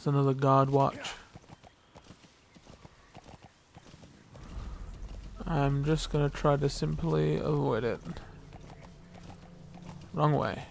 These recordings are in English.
There's another guard watch. I'm just gonna try to simply avoid it. Wrong way.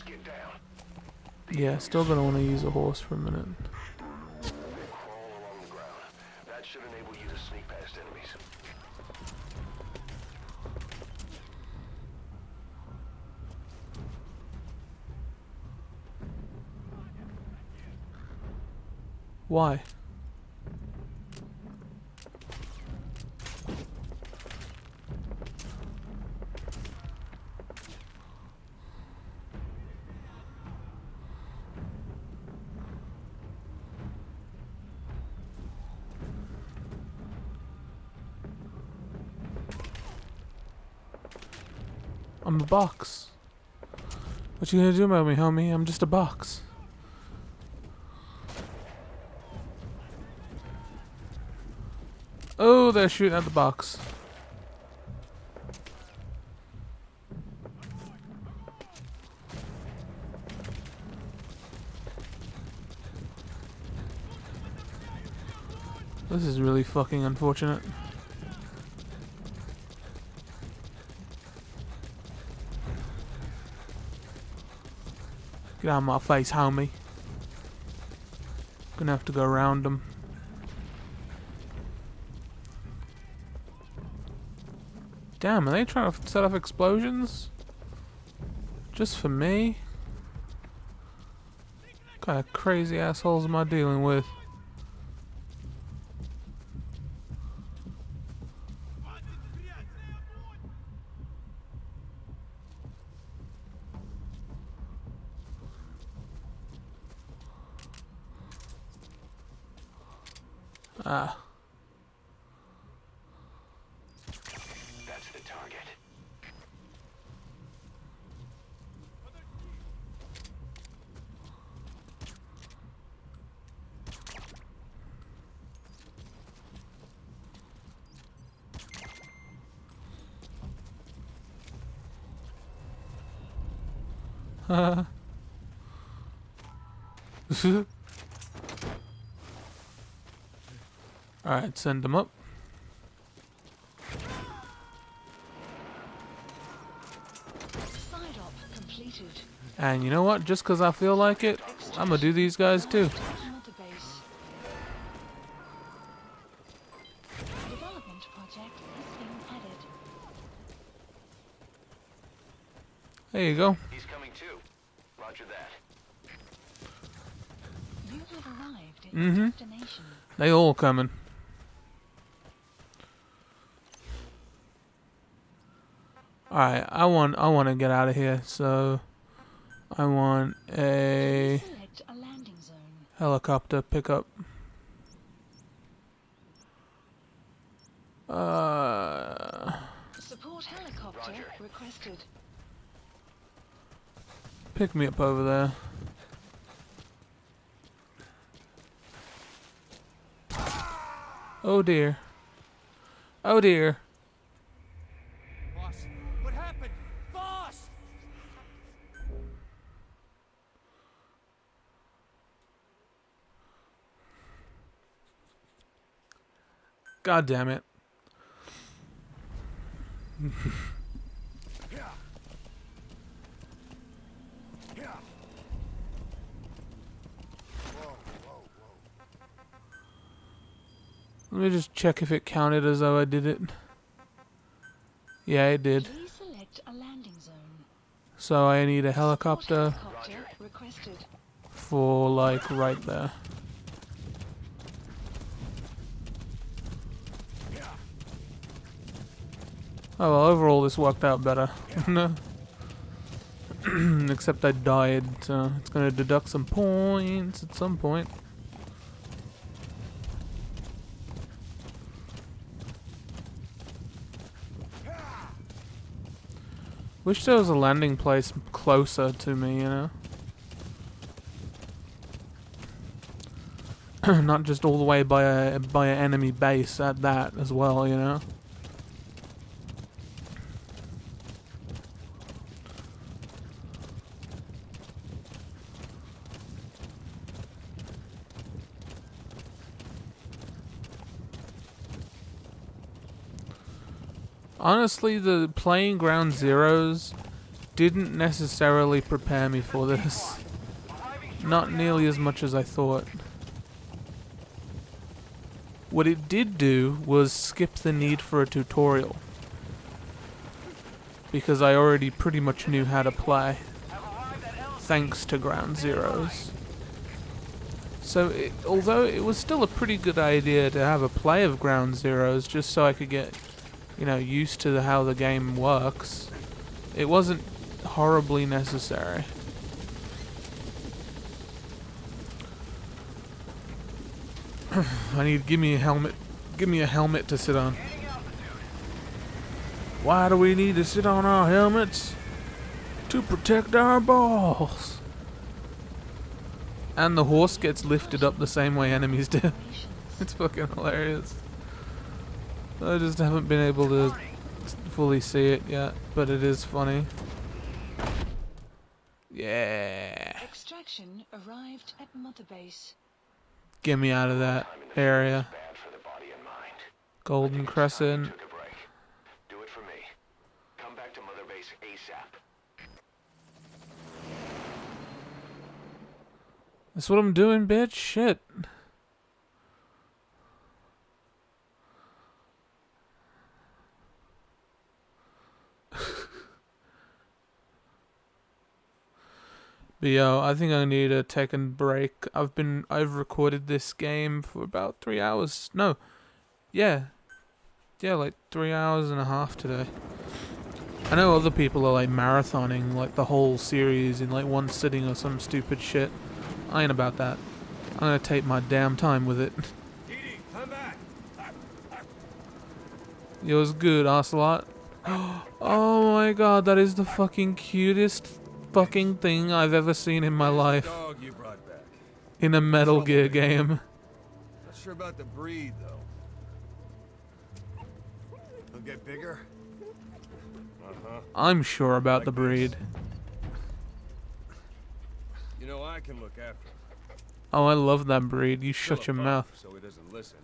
Get down. Yeah, still gonna want to use a horse for a minute. Crawl along the ground. That should enable you to sneak past enemies. Why? I'm a box. What you gonna do about me, homie? I'm just a box. Oh, they're shooting at the box. This is really fucking unfortunate. Get out of my face, homie. Gonna have to go around them. Damn, are they trying to set off explosions? Just for me? What kind of crazy assholes am I dealing with? Ah. That's the target. Alright, send them up. Side op completed. And you know what? Just because I feel like it, I'm gonna do these guys too. Another base. Development project has been added. There you go. He's coming too. Roger that. You have arrived at your destination. They all coming. Alright, I want to get out of here, so I want a Select a landing zone. helicopter pickup. Support helicopter requested. Pick me up over there. Oh dear. Oh dear. Boss, what happened? Boss! God damn it. Let me just check if it counted as though I did it. Yeah, it did. Please select a landing zone. So I need a Support helicopter helicopter requested. for like right there. Oh well, overall this worked out better. No. Except I died, so it's gonna deduct some points at some point. Wish there was a landing place closer to me, you know? Not just all the way by an enemy base at that as well, you know? Honestly, the playing Ground Zeroes didn't necessarily prepare me for this. Not nearly as much as I thought. What it did do was skip the need for a tutorial, because I already pretty much knew how to play, thanks to Ground Zeroes. So, although it was still a pretty good idea to have a play of Ground Zeroes just so I could get, you know, used to how the game works, it wasn't horribly necessary. I need, give me a helmet to sit on. Why do we need to sit on our helmets? To protect our balls. And the horse gets lifted up the same way enemies do. It's fucking hilarious. I just haven't been able to fully see it yet, but it is funny. Yeah. Extraction arrived at Mother Base. Get me out of that area. Golden Crescent. Took a break. Do it for me. Come back to Mother Base ASAP. That's what I'm doing, bitch. Shit. But yo, I think I need to take a break. I've recorded this game for about 3 hours. No. Yeah, like 3 hours and a half today. I know other people are like marathoning like the whole series in like one sitting or some stupid shit. I ain't about that. I'm gonna take my damn time with it. Edie, come back. It was good, Ocelot. Oh my god, that is the fucking cutest fucking thing I've ever seen in my life. Dog you brought back. In a Metal Gear game. Not sure about the breed though. He'll get bigger. I'm sure about the breed. You know I can look after him. Oh, I love that breed. You shut your Fill him mouth. up So he doesn't listen.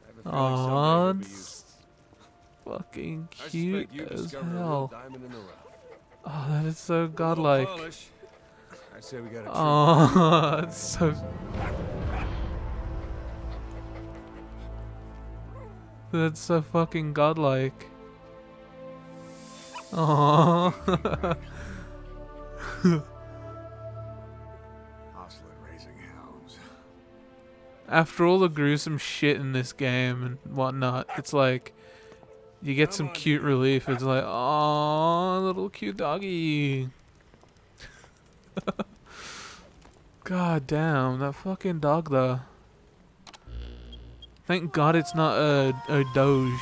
I have a feeling someday he'll be used. Fucking I cute suspect you as discovered a real hell. diamond in the rough. Oh, that is so A little godlike. polish. I say we got a treat. Oh, it's so. That's so fucking godlike. Oh. Ocelot raising hounds. After all the gruesome shit in this game and whatnot, it's like you get some cute relief. It's like, oh, little cute doggy. God damn, that fucking dog though. Thank God it's not a Doge.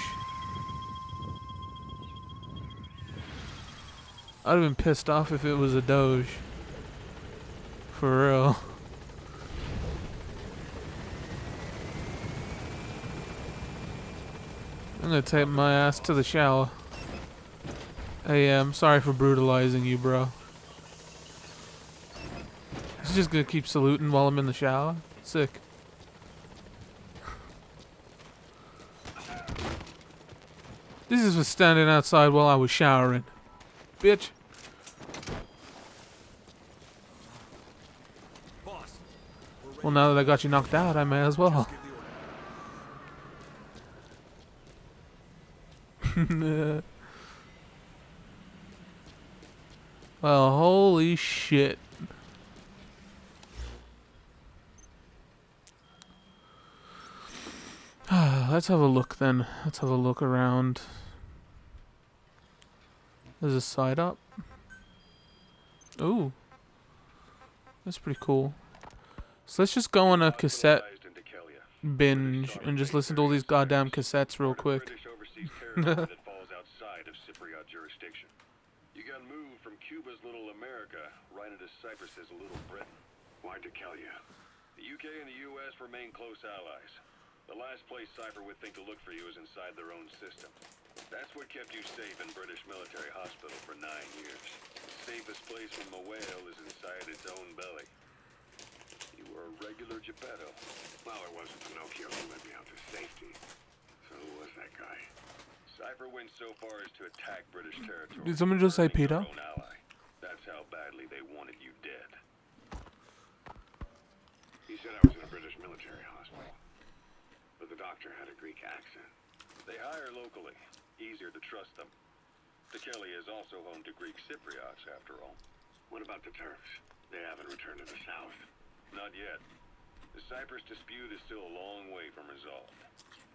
I'd have been pissed off if it was a Doge. For real. I'm gonna take my ass to the shower. Hey, I'm sorry for brutalizing you, bro. He's just gonna keep saluting while I'm in the shower. Sick. This is for standing outside while I was showering. Bitch. Boss. Well, now that I got you knocked out, I may as well. Well, holy shit. Let's have a look then. Let's have a look around. There's a side up. Ooh. That's pretty cool. So let's just go on a cassette Hospitalized in Decalia. binge and just listen to all these goddamn cassettes real quick. British overseas territory that falls outside of Cypriot jurisdiction. You got moved from Cuba's Little America right into Cyprus's Little Britain. Why Decalia? The UK and the US remain close allies. The last place Cypher would think to look for you is inside their own system. That's what kept you safe in British military hospital for 9 years. The safest place from a whale is inside its own belly. You were a regular Geppetto. Well, it wasn't Pinocchio who led me out to safety. So who was that guy? Cypher went so far as to attack British territory. Did someone just say hurting Peter? their own ally. That's how badly they wanted you dead. He said I was in a British military hospital. But the doctor had a Greek accent. They hire locally. Easier to trust them. Decalia is also home to Greek Cypriots, after all. What about the Turks? They haven't returned to the south. Not yet. The Cyprus dispute is still a long way from resolved.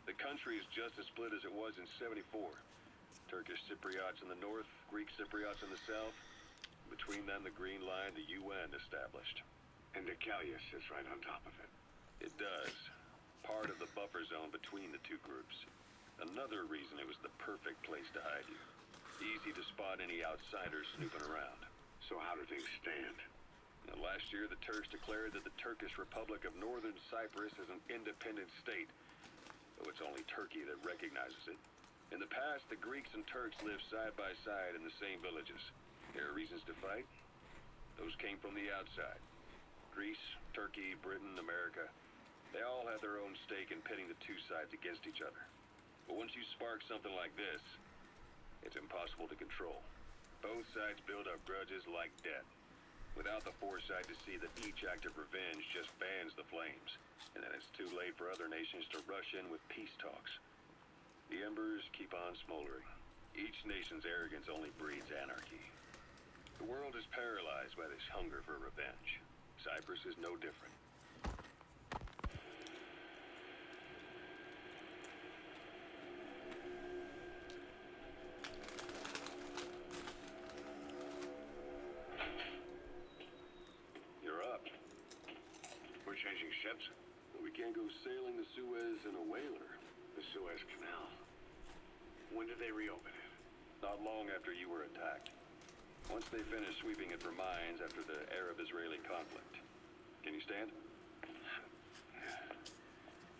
The country is just as split as it was in '74. Turkish Cypriots in the north, Greek Cypriots in the south. Between them, the Green Line, the UN established. And Decalia sits right on top of it. It does. Part of the buffer zone between the two groups. Another reason it was the perfect place to hide you. Easy to spot any outsiders snooping around. So how do things stand? Now, last year, the Turks declared that the Turkish Republic of Northern Cyprus is an independent state, though it's only Turkey that recognizes it. In the past, the Greeks and Turks lived side by side in the same villages. There are reasons to fight. Those came from the outside. Greece, Turkey, Britain, America, they all had their own stake in pitting the two sides against each other. But once you spark something like this, it's impossible to control. Both sides build up grudges like death, without the foresight to see that each act of revenge just fans the flames, and then it's too late for other nations to rush in with peace talks. The embers keep on smoldering. Each nation's arrogance only breeds anarchy. The world is paralyzed by this hunger for revenge. Cyprus is no different. Changing ships? We can't go sailing the Suez in a whaler. The Suez Canal. When did they reopen it? Not long after you were attacked. Once they finished sweeping it for mines after the Arab-Israeli conflict. Can you stand?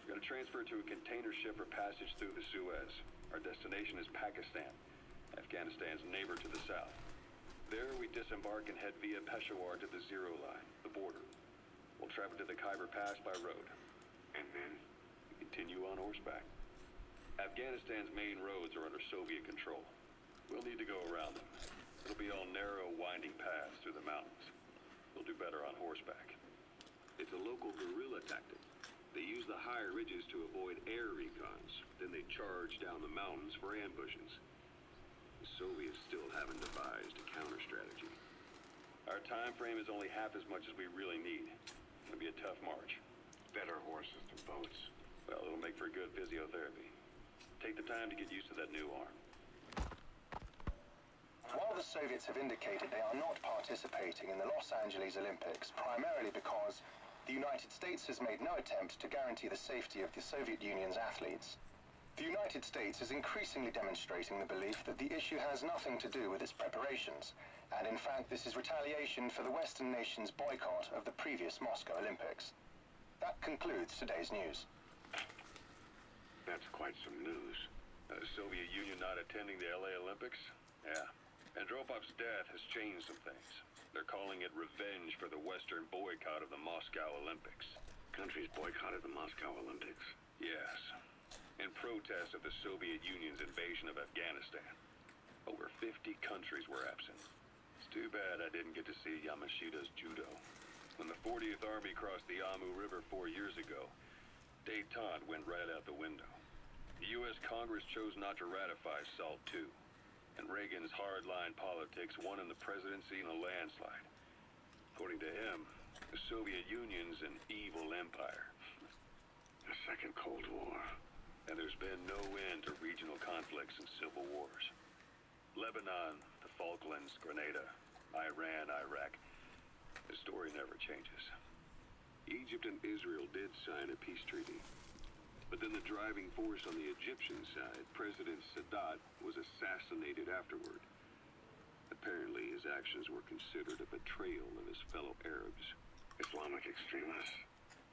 We've got to transfer to a container ship for passage through the Suez. Our destination is Pakistan, Afghanistan's neighbor to the south. There we disembark and head via Peshawar to the Zero Line, the border. We'll travel to the Khyber Pass by road. And then we continue on horseback. Afghanistan's main roads are under Soviet control. We'll need to go around them. It'll be all narrow, winding paths through the mountains. We'll do better on horseback. It's a local guerrilla tactic. They use the higher ridges to avoid air recons. Then they charge down the mountains for ambushes. The Soviets still haven't devised a counter-strategy. Our time frame is only half as much as we really need. It'll be a tough march. Better horses than boats. Well, it'll make for good physiotherapy. Take the time to get used to that new arm. While the Soviets have indicated they are not participating in the Los Angeles Olympics, primarily because the United States has made no attempt to guarantee the safety of the Soviet Union's athletes, the United States is increasingly demonstrating the belief that the issue has nothing to do with its preparations, and in fact this is retaliation for the Western nations' boycott of the previous Moscow Olympics. That concludes today's news. That's quite some news. The Soviet Union not attending the LA Olympics? Yeah. Andropov's death has changed some things. They're calling it revenge for the Western boycott of the Moscow Olympics. Countries boycotted the Moscow Olympics? Yes. In protest of the Soviet Union's invasion of Afghanistan. Over 50 countries were absent. It's too bad I didn't get to see Yamashita's judo. When the 40th Army crossed the Amu River 4 years ago, détente went right out the window. The U.S. Congress chose not to ratify SALT II, and Reagan's hardline politics won in the presidency in a landslide. According to him, the Soviet Union's an evil empire. The Second Cold War. And there's been no end to regional conflicts and civil wars. Lebanon, the Falklands, Grenada, Iran, Iraq. The story never changes. Egypt and Israel did sign a peace treaty. But then the driving force on the Egyptian side, President Sadat, was assassinated afterward. Apparently, his actions were considered a betrayal of his fellow Arabs. Islamic extremists?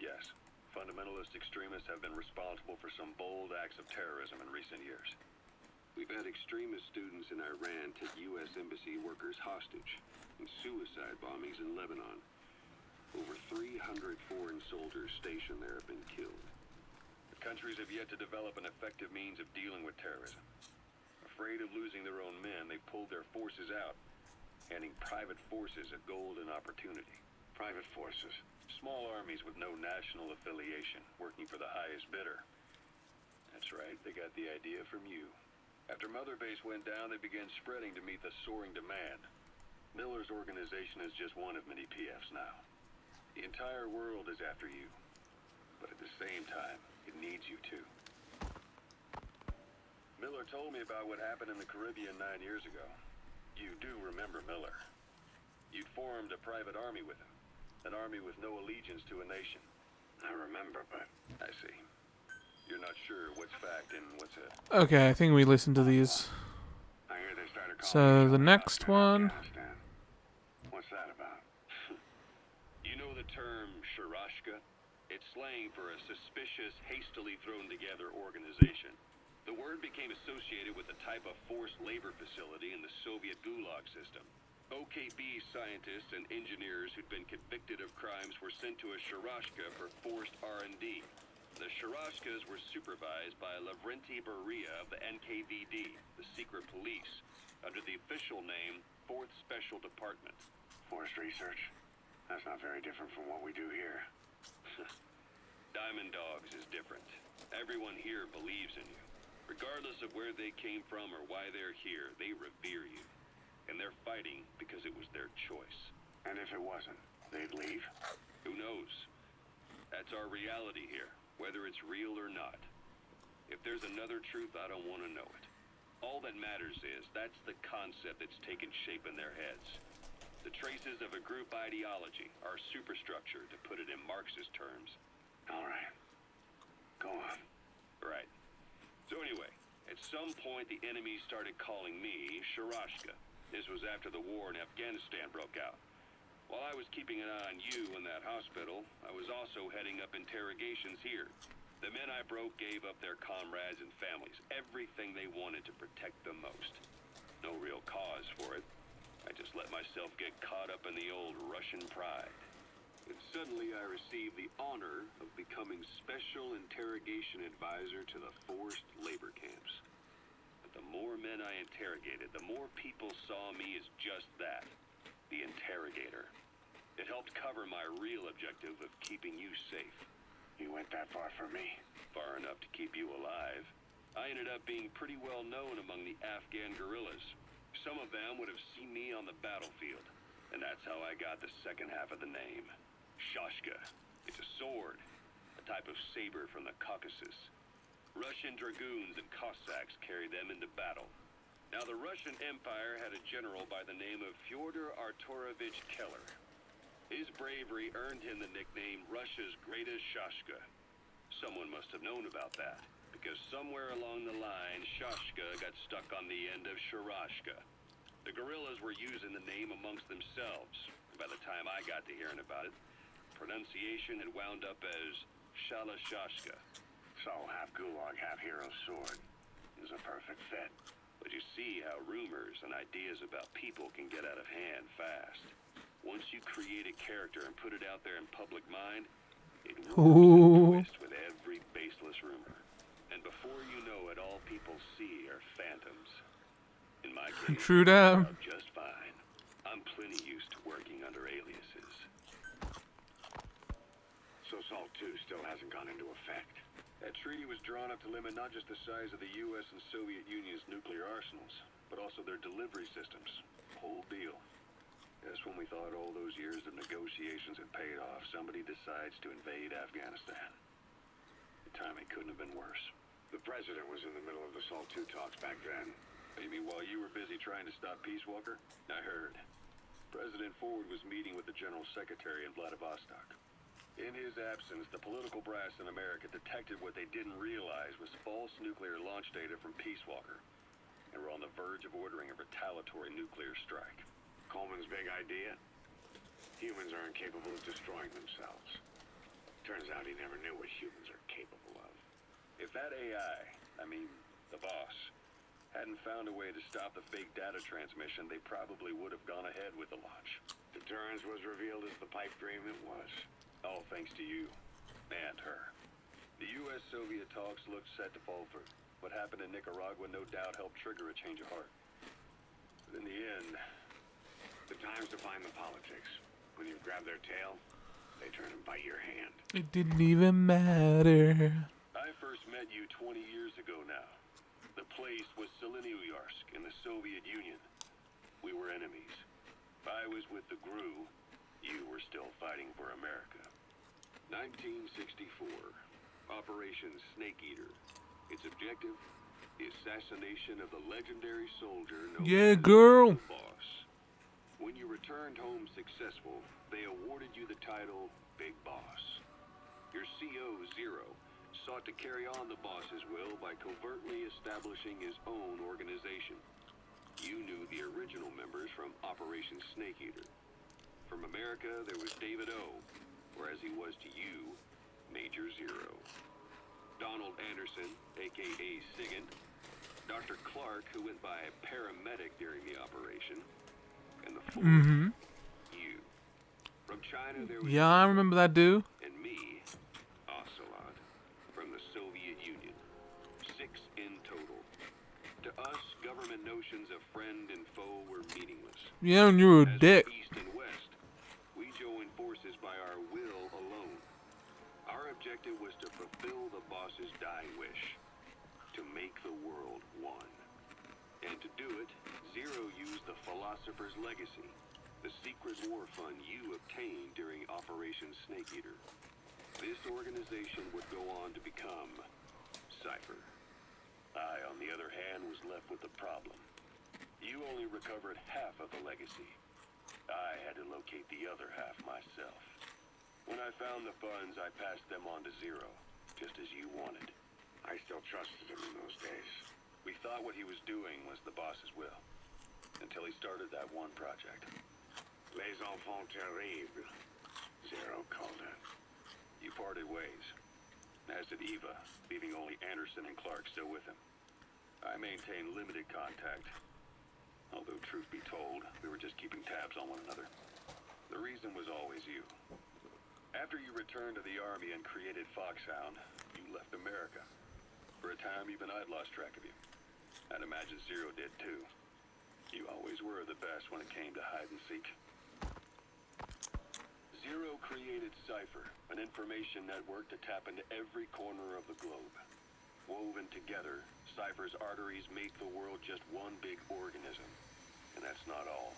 Yes, fundamentalist extremists have been responsible for some bold acts of terrorism in recent years. We've had extremist students in Iran take U.S. embassy workers hostage, and suicide bombings in Lebanon. Over 300 foreign soldiers stationed there have been killed. The countries have yet to develop an effective means of dealing with terrorism. Afraid of losing their own men, they've pulled their forces out, handing private forces a golden opportunity. Private forces? Small armies with no national affiliation, working for the highest bidder. That's right, they got the idea from you. After Mother Base went down, they began spreading to meet the soaring demand. Miller's organization is just one of many PFs now. The entire world is after you. But at the same time, it needs you too. Miller told me about what happened in the Caribbean 9 years ago. You do remember Miller. You'd formed a private army with him. An army with no allegiance to a nation. I remember, but... I see. You're not sure what's fact and what's a... Okay, I think we listened to these. I hear they started calling So each the other next up in one. Afghanistan. What's that about? You know the term Sharashka? It's slang for a suspicious, hastily thrown together organization. The word became associated with a type of forced labor facility in the Soviet Gulag system. OKB scientists and engineers who'd been convicted of crimes were sent to a Sharashka for forced R&D. The Sharashkas were supervised by Lavrenti Beria of the NKVD, the secret police, under the official name 4th Special Department. Forced research? That's not very different from what we do here. Diamond Dogs is different. Everyone here believes in you. Regardless of where they came from or why they're here, they revere you. And they're fighting because it was their choice. And if it wasn't, they'd leave? Who knows? That's our reality here, whether it's real or not. If there's another truth, I don't want to know it. All that matters is that's the concept that's taken shape in their heads. The traces of a group ideology, our superstructure, to put it in Marxist terms. All right. Go on. Right. So anyway, at some point the enemy started calling me Sharashka. This was after the war in Afghanistan broke out. While I was keeping an eye on you in that hospital, I was also heading up interrogations here. The men I broke gave up their comrades and families, everything they wanted to protect them most. No real cause for it. I just let myself get caught up in the old Russian pride. And suddenly I received the honor of becoming Special Interrogation Advisor to the forced labor camps. But the more men I interrogated, the more people saw me as just that, the interrogator. It helped cover my real objective of keeping you safe. You went that far for me? Far enough to keep you alive. I ended up being pretty well known among the Afghan guerrillas. Some of them would have seen me on the battlefield, and that's how I got the second half of the name. Shashka. It's a sword, a type of saber from the Caucasus. Russian dragoons and Cossacks carried them into battle. Now the Russian Empire had a general by the name of Fyodor Arturovich Keller. His bravery earned him the nickname Russia's Greatest Shashka. Someone must have known about that, because somewhere along the line, Shashka got stuck on the end of Sharashka. The guerrillas were using the name amongst themselves, and by the time I got to hearing about it, pronunciation had wound up as Shalashashka. So, half Gulag, half Hero Sword is a perfect fit. But you see how rumors and ideas about people can get out of hand fast. Once you create a character and put it out there in public mind, it will twist with every baseless rumor. And before you know it, all people see are phantoms. In my case, True that. just fine. I'm plenty used to working under aliases. So SALT II still hasn't gone into effect. That treaty was drawn up to limit not just the size of the U.S. and Soviet Union's nuclear arsenals, but also their delivery systems. Whole deal. Just when we thought all those years of negotiations had paid off, somebody decides to invade Afghanistan. The timing couldn't have been worse. The president was in the middle of the SALT II talks back then. Maybe while you were busy trying to stop Peace Walker, I heard. President Ford was meeting with the General Secretary in Vladivostok. In his absence, the political brass in America detected what they didn't realize was false nuclear launch data from Peace Walker, and were on the verge of ordering a retaliatory nuclear strike. Coleman's big idea? Humans are incapable of destroying themselves. Turns out he never knew what humans are capable of. If that AI, the boss, hadn't found a way to stop the fake data transmission, they probably would have gone ahead with the launch. Deterrence was revealed as the pipe dream it was. All thanks to you. And her. The U.S.-Soviet talks looked set to fall through. What happened in Nicaragua no doubt helped trigger a change of heart. But in the end... The time's to find the politics. When you grab their tail, they turn and bite your hand. It didn't even matter. I first met you 20 years ago now. The place was Selenoyarsk in the Soviet Union. We were enemies. I was with the GRU. You were still fighting for America. 1964. Operation Snake Eater. Its objective? The assassination of the legendary soldier known Yeah, as girl. the Boss. When you returned home successful, they awarded you the title Big Boss. Your CO, Zero, sought to carry on the boss's will by covertly establishing his own organization. You knew the original members from Operation Snake Eater. From America, there was David O, whereas he was to you, Major Zero. Donald Anderson, a.k.a. Sigint. Dr. Clark, who went by paramedic during the operation. And the fourth, you. From China, there was Yeah, I remember that dude. and me, Ocelot, from the Soviet Union. 6 in total. To us, government notions of friend and foe were meaningless. Yeah, and you were a As dick. for East and West, we joined forces by our will alone. Our objective was to fulfill the boss's dying wish, to make the world one. And to do it, Zero used the Philosopher's Legacy, the secret war fund you obtained during Operation Snake Eater. This organization would go on to become Cypher. I, on the other hand, was left with the problem. You only recovered half of the legacy. I had to locate the other half myself. When I found the funds, I passed them on to Zero, just as you wanted. I still trusted him in those days. We thought what he was doing was the boss's will, until he started that one project. Les enfants terribles, Zero called it. You parted ways, as did Eva, leaving only Anderson and Clark still with him. I maintained limited contact, although truth be told, we were just keeping tabs on one another. The reason was always you. After you returned to the Army and created Foxhound, you left America. For a time, even I'd lost track of you. I'd imagine Zero did too. You always were the best when it came to hide and seek. Zero created Cypher, an information network to tap into every corner of the globe. Woven together, Cypher's arteries make the world just one big organism. And that's not all.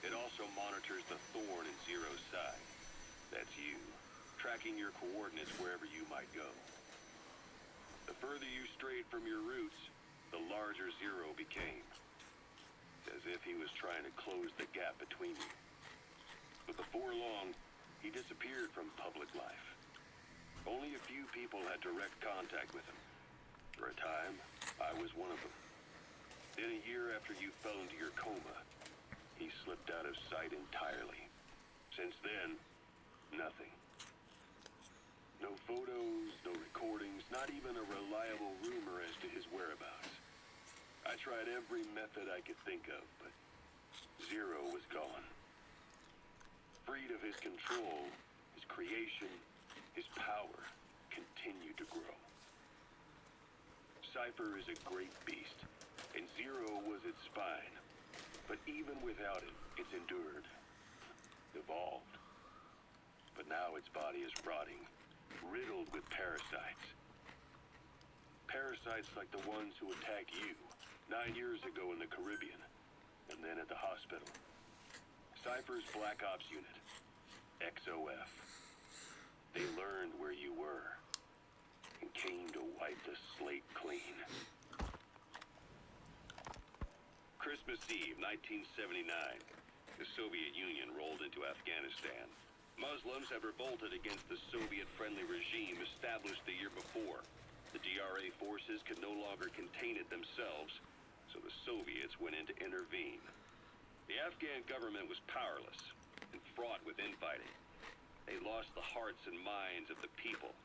It also monitors the thorn in Zero's side. That's you, tracking your coordinates wherever you might go. The further you strayed from your roots, the larger Zero became. As if he was trying to close the gap between you. But before long, he disappeared from public life. Only a few people had direct contact with him. For a time, I was one of them. Then a year after you fell into your coma, he slipped out of sight entirely. Since then, nothing. No photos, no recordings, not even a reliable rumor as to his whereabouts. I tried every method I could think of, but Zero was gone. Freed of his control, his creation, his power continued to grow. Cypher is a great beast, and Zero was its spine. But even without it, it's endured, evolved. But now its body is rotting, riddled with parasites. Parasites like the ones who attacked you 9 years ago in the Caribbean, and then at the hospital. Cypher's Black Ops Unit, XOF. They learned where you were, and came to wipe the slate clean. Christmas Eve, 1979, the Soviet Union rolled into Afghanistan. Muslims have revolted against the Soviet-friendly regime established the year before. The DRA forces could no longer contain it themselves, so the Soviets went in to intervene. The Afghan government was powerless and fraught with infighting. They lost the hearts and minds of the people,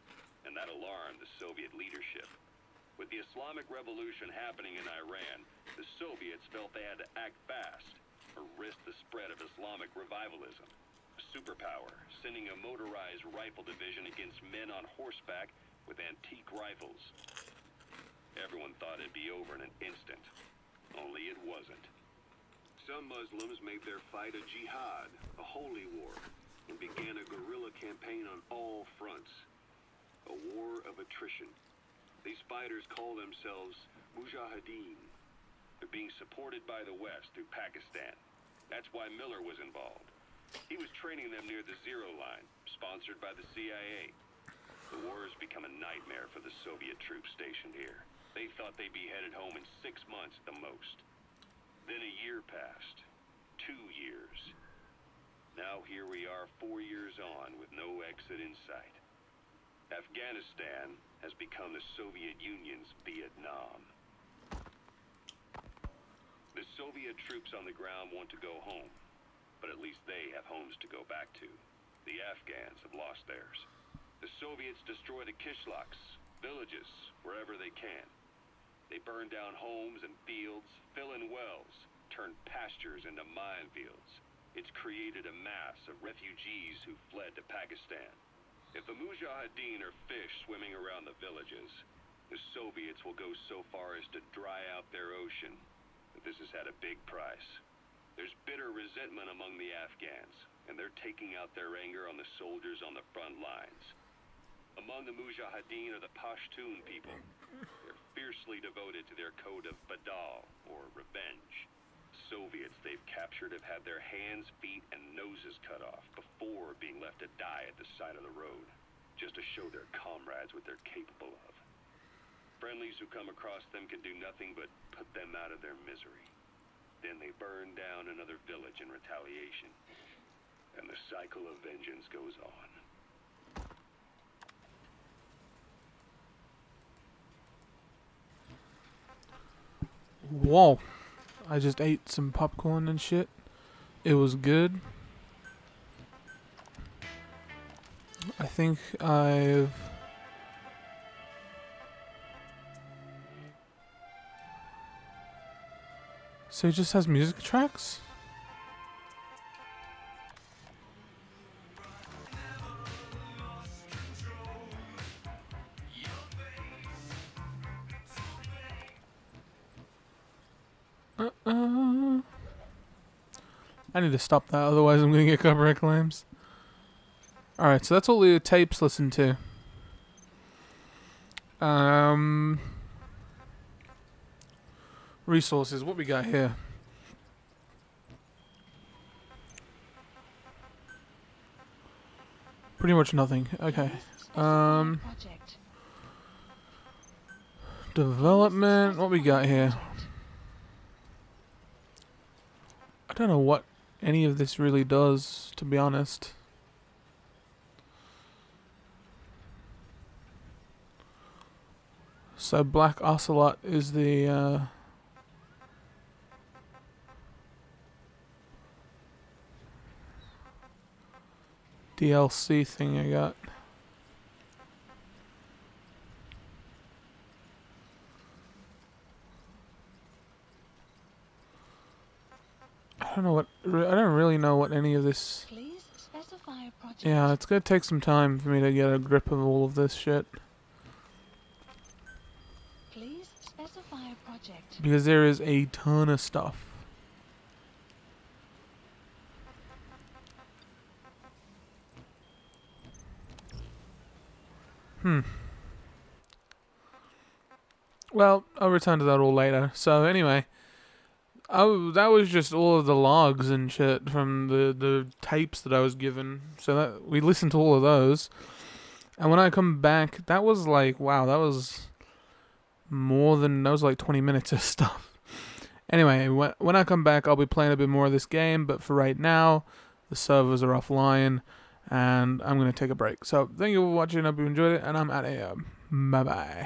and that alarmed the Soviet leadership. With the Islamic Revolution happening in Iran, the Soviets felt they had to act fast or risk the spread of Islamic revivalism. A superpower, sending a motorized rifle division against men on horseback with antique rifles. Everyone thought it'd be over in an instant, only it wasn't. Some Muslims made their fight a jihad, a holy war, and began a guerrilla campaign on all fronts. A war of attrition. These fighters call themselves Mujahideen. They're being supported by the West through Pakistan. That's why Miller was involved. He was training them near the Zero Line, sponsored by the CIA. The war has become a nightmare for the Soviet troops stationed here. They thought they'd be headed home in 6 months at the most. Then a year passed. 2 years. Now here we are 4 years on with no exit in sight. Afghanistan has become the Soviet Union's Vietnam. The Soviet troops on the ground want to go home, but at least they have homes to go back to. The Afghans have lost theirs. The Soviets destroy the kishlaks, villages, wherever they can. They burn down homes and fields, fill in wells, turn pastures into minefields. It's created a mass of refugees who fled to Pakistan. If the Mujahideen are fish swimming around the villages, the Soviets will go so far as to dry out their ocean. But this has had a big price. There's bitter resentment among the Afghans, and they're taking out their anger on the soldiers on the front lines. Among the Mujahideen are the Pashtun people. They're fiercely devoted to their code of Badal, or revenge. Soviets they've captured have had their hands, feet, and noses cut off before being left to die at the side of the road, just to show their comrades what they're capable of. Friendlies who come across them can do nothing but put them out of their misery. Then they burn down another village in retaliation, and the cycle of vengeance goes on. Whoa. I just ate some popcorn and shit. It was good. I think I've... So it just has music tracks? I need to stop that, otherwise I'm gonna get copyright claims. Alright, so that's all the tapes listened to. Resources, what we got here? Pretty much nothing. Okay. Project. Development, what we got here? I don't know what any of this really does, to be honest. So Black Ocelot is the DLC thing I got. I don't know what. I don't really know what any of this. Please specify a project. Yeah, it's gonna take some time for me to get a grip of all of this shit. Please specify a project. Because there is a ton of stuff. Well, I'll return to that all later. So anyway, that was just all of the logs and shit from the tapes that I was given. So that we listened to all of those. And when I come back, that was like, wow, that was like 20 minutes of stuff. Anyway, when I come back, I'll be playing a bit more of this game, but for right now, the servers are offline, and I'm going to take a break. So, thank you for watching, I hope you enjoyed it, and I'm out of here. Bye-bye.